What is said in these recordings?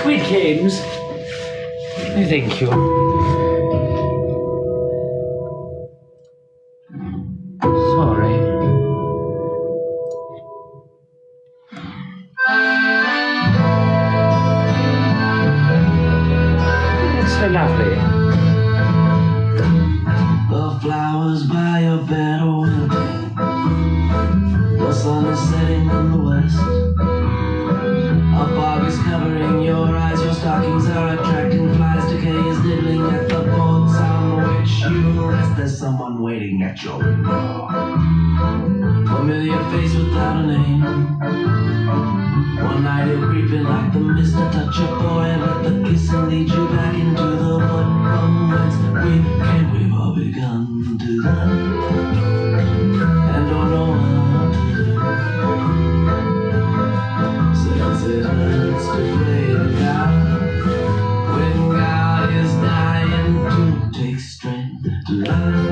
Squid Games? No, thank you. Sorry. It's so lovely. The flowers by your bed are wilting. The sun is setting in the west. A fog is covering your eyes, your stockings are attracting flies. Decay is nibbling at the boards on which you rest. There's someone waiting at your window. Familiar face without a name. One night you're creeping like the mist to touch your forehead. Let the kiss and lead you back into the mud from whence we came. We've all begun to die and don't know what to do. Since it hurts to pray to God, when God is dying to take strength to life,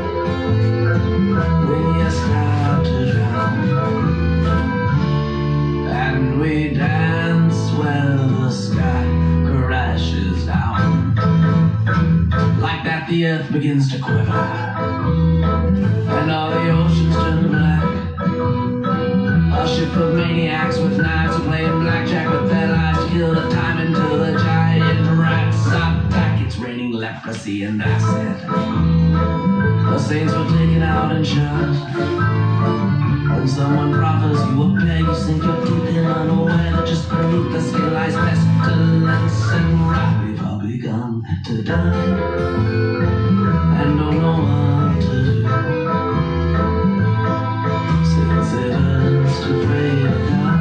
when you start to drown, and we dance where the sky crashes down. Like that the earth begins to quiver, and all the oceans turn black. A ship of maniacs with knives who playing blackjack with their lives to kill the time until the giant rats attack. It's raining leprosy and acid. The saints were taken out and shot. When someone proffers you a peg, you sink your teeth in unaware that just beneath the skin lies pestilence and rot. We've all begun to die and don't know what to do. Since it hurts to pray to God,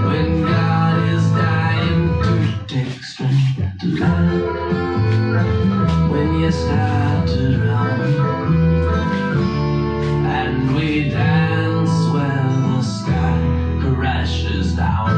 when God is dying to take strength to life, when you start to drown, and we dance where the sky crashes down.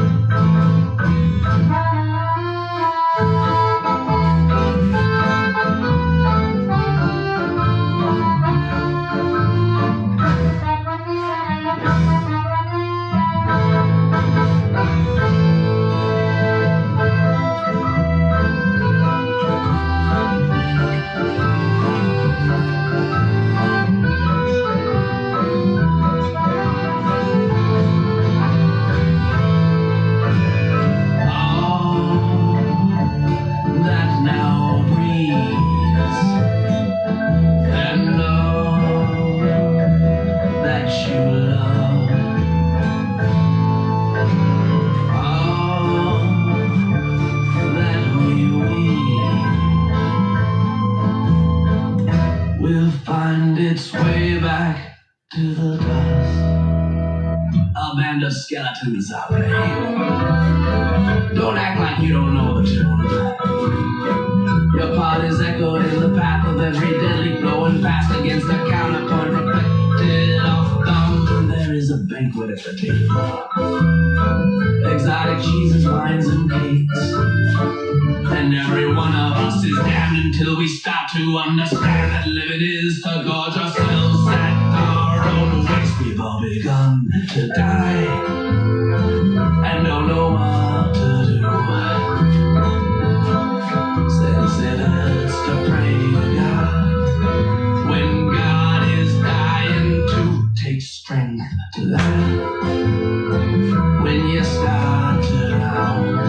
Will find its way back to the dust. A band of skeletons are playing. Don't act like you don't know the tune. Your part is echoed in the path of every deadly blowing past against the counterpoint reflected off thumb. There is a banquet at the table. Exotic cheeses, wines, and cakes. And every one of us is damned until we start to understand that living is to gorge ourselves at our own waste. We've all begun to die and don't know what to do. Since it hurts to pray to God, to that. When you start around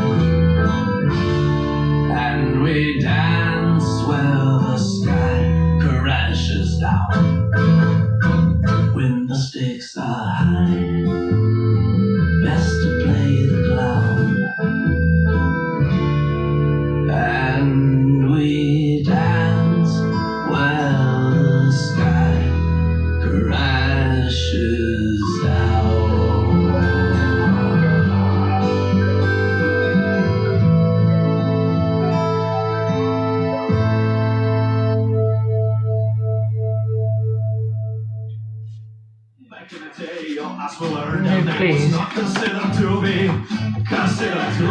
and we dance while the sky crashes down. When the stakes are high, best to play the clown. And we dance while the sky crashes down. Back in the day, your ass will learn No, that please. was not considered to be considered to.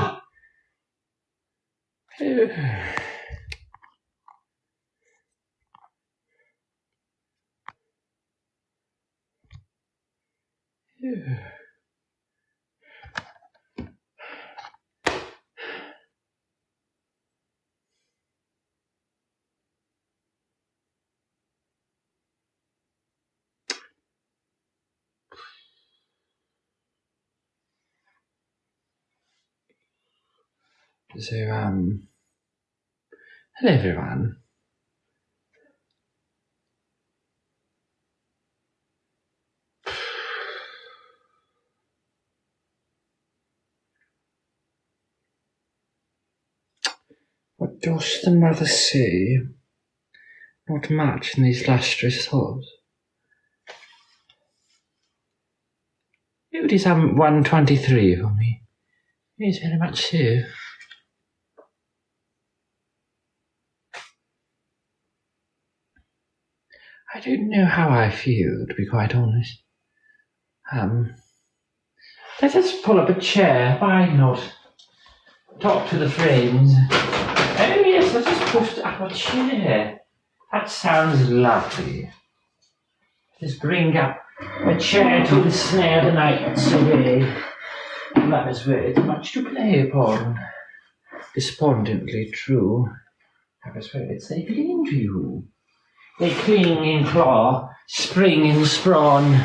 So, hello everyone. What does the mother say? Not much in these lustrous halls. It is 1:23 for me. Yes, very much so. I don't know how I feel, to be quite honest. Let us pull up a chair. Why not? Talk to the frames. Oh yes, let us push up a chair. That sounds lovely. Let us bring up a chair to the snare the nights away. Lovers' words, much to play upon. Despondently true. Lovers' words, they cling to you. They cling in claw, spring in sprawn.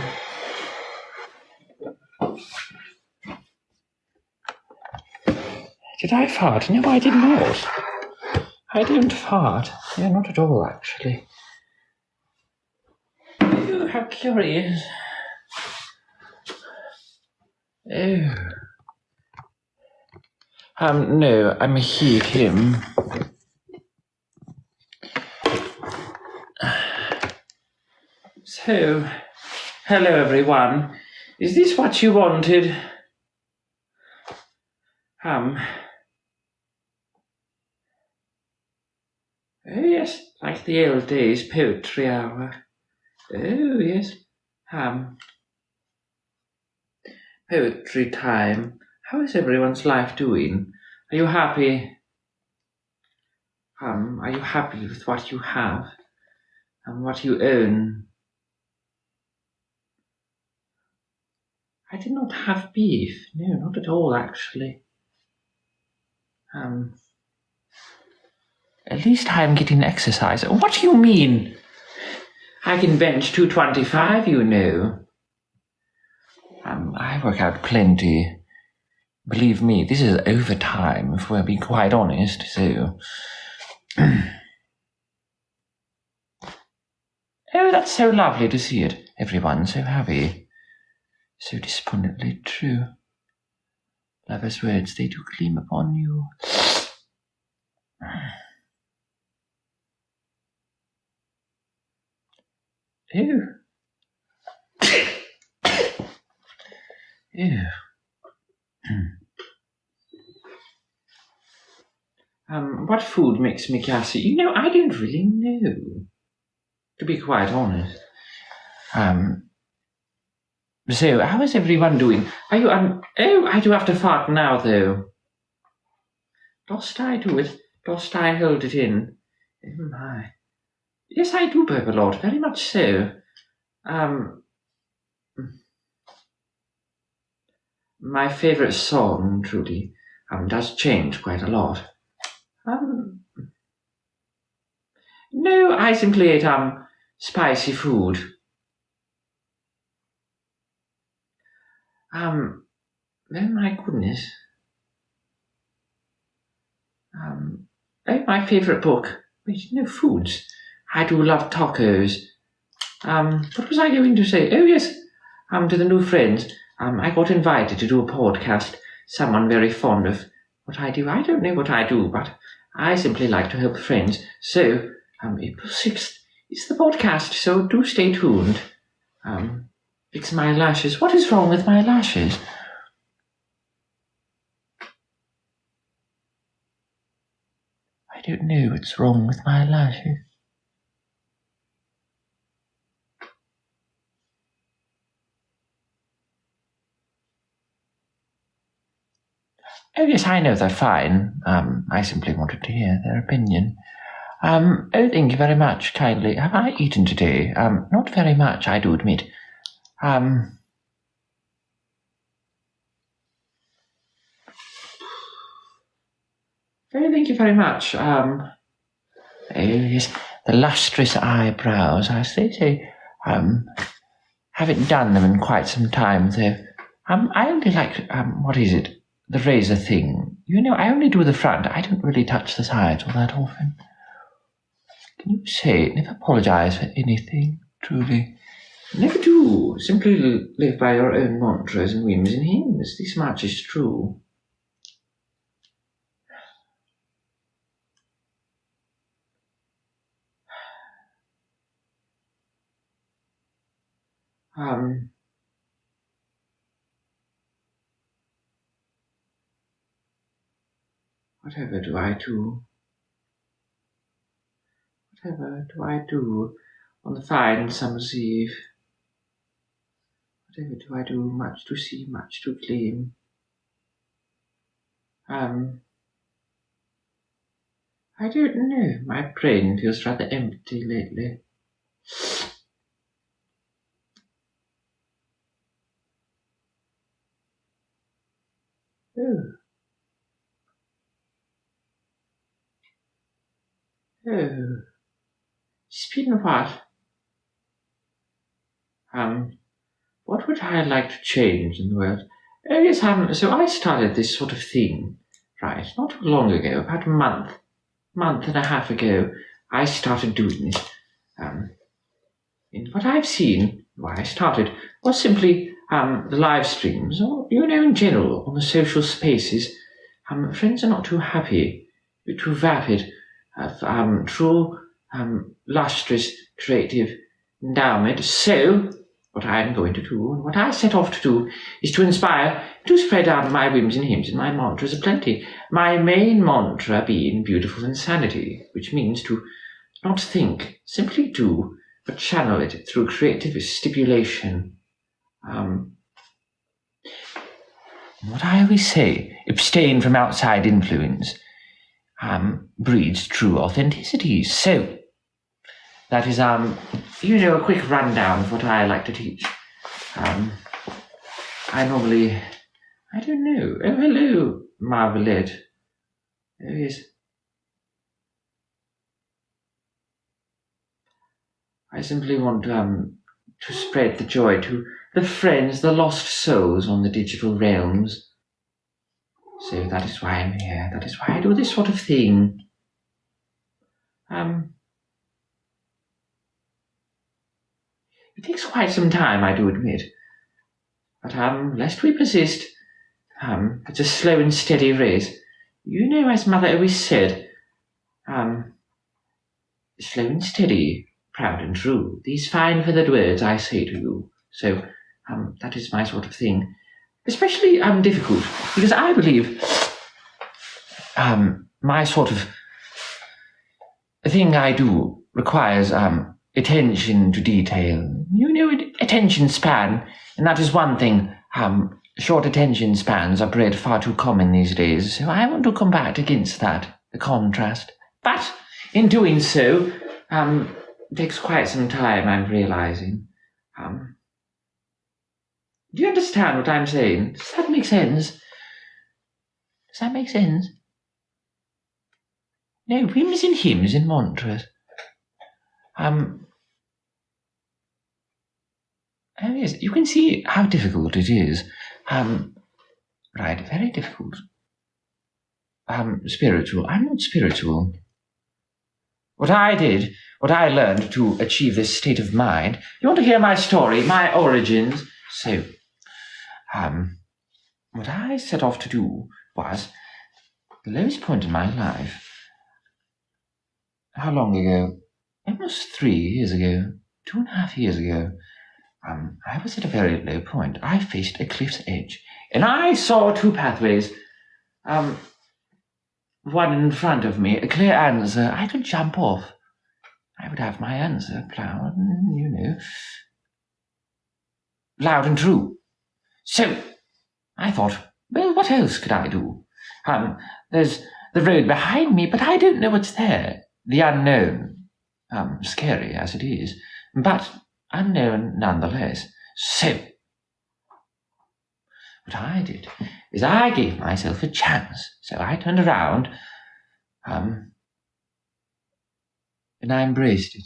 Did I fart? No, I did not. I don't fart. No, not at all, actually. Oh, how curious. Oh. No, I'm a him. So, hello everyone. Is this what you wanted? Oh yes, like the old days, poetry hour. Oh yes, poetry time. How is everyone's life doing? Are you happy? Are you happy with what you have and what you own? I did not have beef. No, not at all, actually. At least I am getting exercise. What do you mean? I can bench 225, you know. I work out plenty. Believe me, this is overtime, if we're being quite honest, so... Oh, that's so lovely to see it. Everyone so happy. So despondently true. Lovers' words, they do gleam upon you. Ew. Ew. What food makes me gassy? You know, I don't really know. To be quite honest. So, how is everyone doing? Are you, oh, I do have to fart now, though. Dost I do it? Dost I hold it in? Oh, my. Yes, I do burp a lot, very much so. My favourite song, truly, does change quite a lot. No, I simply ate, spicy food. Oh my goodness. Oh, my favourite book. Wait, no, foods. I do love tacos. What was I going to say? Oh, yes. To the new friends. I got invited to do a podcast. Someone very fond of what I do. I don't know what I do, but I simply like to help friends. So, April 6th is the podcast, so do stay tuned. Fix my lashes. What is wrong with my lashes? I don't know what's wrong with my lashes. Oh, yes, I know they're fine. I simply wanted to hear their opinion. Oh, thank you very much, kindly. Have I eaten today? Not very much, I do admit. Oh, thank you very much. Oh, yes, the lustrous eyebrows, as they say. Haven't done them in quite some time, though. I only like, what is it? The razor thing. You know, I only do the front. I don't really touch the sides all that often. Can you say it? Never apologise for anything, truly. Never do. Simply live by your own mantras and whims and hymns. This much is true. Whatever do I do? Whatever do I do on the fine summer's eve? Whatever do I do? Much to see, much to claim. I don't know. My brain feels rather empty lately. Oh. Speaking of what would I like to change in the world? Oh, yes, so I started this sort of thing, right, not too long ago, about a month and a half ago, I started doing this. And what I've seen, why I started, was simply the live streams, or, you know, in general, on the social spaces. Friends are not too happy, too vapid, true, lustrous, creative endowment. So, what I'm going to do, and what I set off to do, is to inspire, to spread out my whims and hymns and my mantras aplenty. My main mantra being beautiful insanity, which means to not think, simply do, but channel it through creative stipulation. What I always say, abstain from outside influence, breeds true authenticity. So, that is, you know, a quick rundown of what I like to teach. I normally, I don't know. Oh, hello, Marvelette. Oh, yes. I simply want to spread the joy to the friends, the lost souls on the digital realms. So that is why I'm here. That is why I do this sort of thing. It takes quite some time, I do admit. But lest we persist, it's a slow and steady race. You know, as Mother always said, slow and steady, proud and true. These fine feathered words I say to you. So, that is my sort of thing. Especially difficult, because I believe my sort of thing I do requires attention to detail. You know, attention span, and that is one thing. Short attention spans are bred far too common these days, so I want to combat against that, the contrast. But in doing so, it takes quite some time, I'm realizing. Do you understand what I'm saying? Does that make sense? Does that make sense? No, whims and hymns and mantras. Oh yes, you can see how difficult it is. Right, very difficult. Spiritual. I'm not spiritual. What I learned to achieve this state of mind. You want to hear my story, my origins? So, what I set off to do was the lowest point in my life. How long ago? Almost 3 years ago. 2.5 years ago. I was at a very low point. I faced a cliff's edge, and I saw 2 pathways. One in front of me, a clear answer. I could jump off. I would have my answer plowed, loud and true. So, I thought, well, what else could I do? There's the road behind me, but I don't know what's there. The unknown. Scary as it is, but unknown nonetheless. So, what I did is I gave myself a chance. So I turned around, and I embraced it.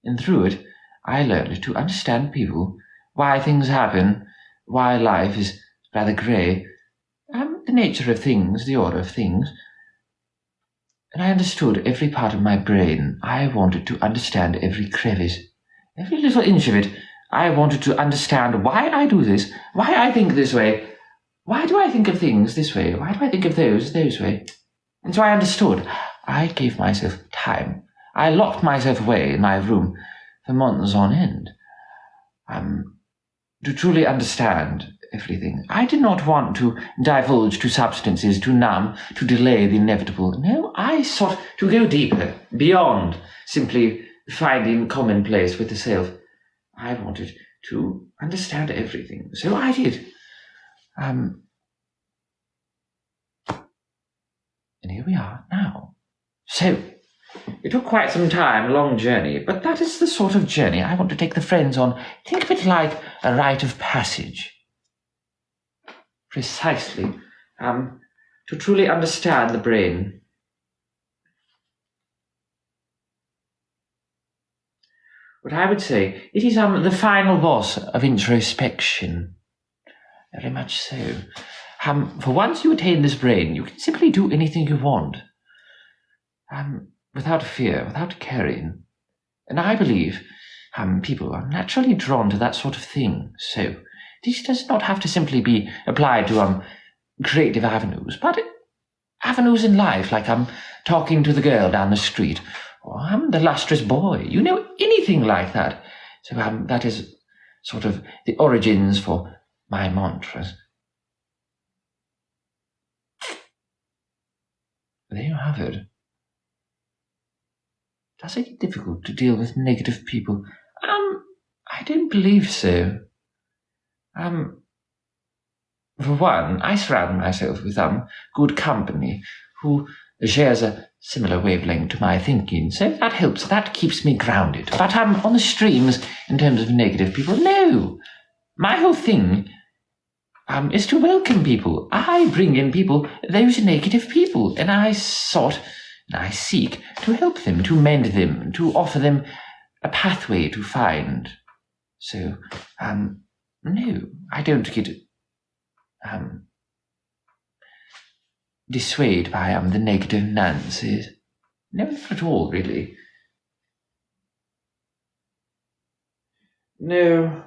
And through it, I learned to understand people, why things happen, why life is rather grey, the nature of things, the order of things. And I understood every part of my brain. I wanted to understand every crevice, every little inch of it. I wanted to understand why I do this, why I think this way. Why do I think of things this way? Why do I think of those way? And so I understood. I gave myself time. I locked myself away in my room for months on end. To truly understand everything. I did not want to divulge to substances, to numb, to delay the inevitable. No, I sought to go deeper, beyond simply finding commonplace with the self. I wanted to understand everything. So I did. And here we are now. So, it took quite some time, a long journey, but that is the sort of journey I want to take the friends on. Think of it like a rite of passage. Precisely. To truly understand the brain. What I would say, it is the final boss of introspection. Very much so. For once you attain this brain, you can simply do anything you want. Without fear, without caring. And I believe people are naturally drawn to that sort of thing. So this does not have to simply be applied to creative avenues, but avenues in life, like talking to the girl down the street, or the lustrous boy, anything like that. So that is sort of the origins for my mantras. There you have it. Does it get difficult to deal with negative people? I don't believe so. For one, I surround myself with good company who shares a similar wavelength to my thinking, so that helps. That keeps me grounded. But on the streams, in terms of negative people, no. My whole thing is to welcome people. I bring in people, those negative people, and I seek to help them, to mend them, to offer them a pathway to find. So, no, I don't get dissuaded by the negative Nancy's. No, not at all, really. No.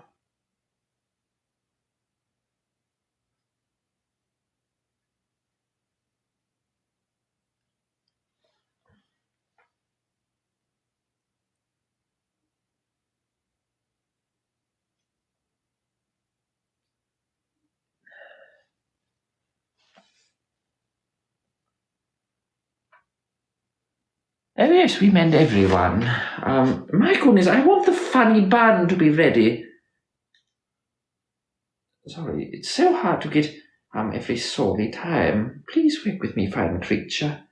Oh yes, we mend everyone. My goodness, I want the funny bun to be ready. Sorry, it's so hard to get every sorry time. Please work with me, fine creature.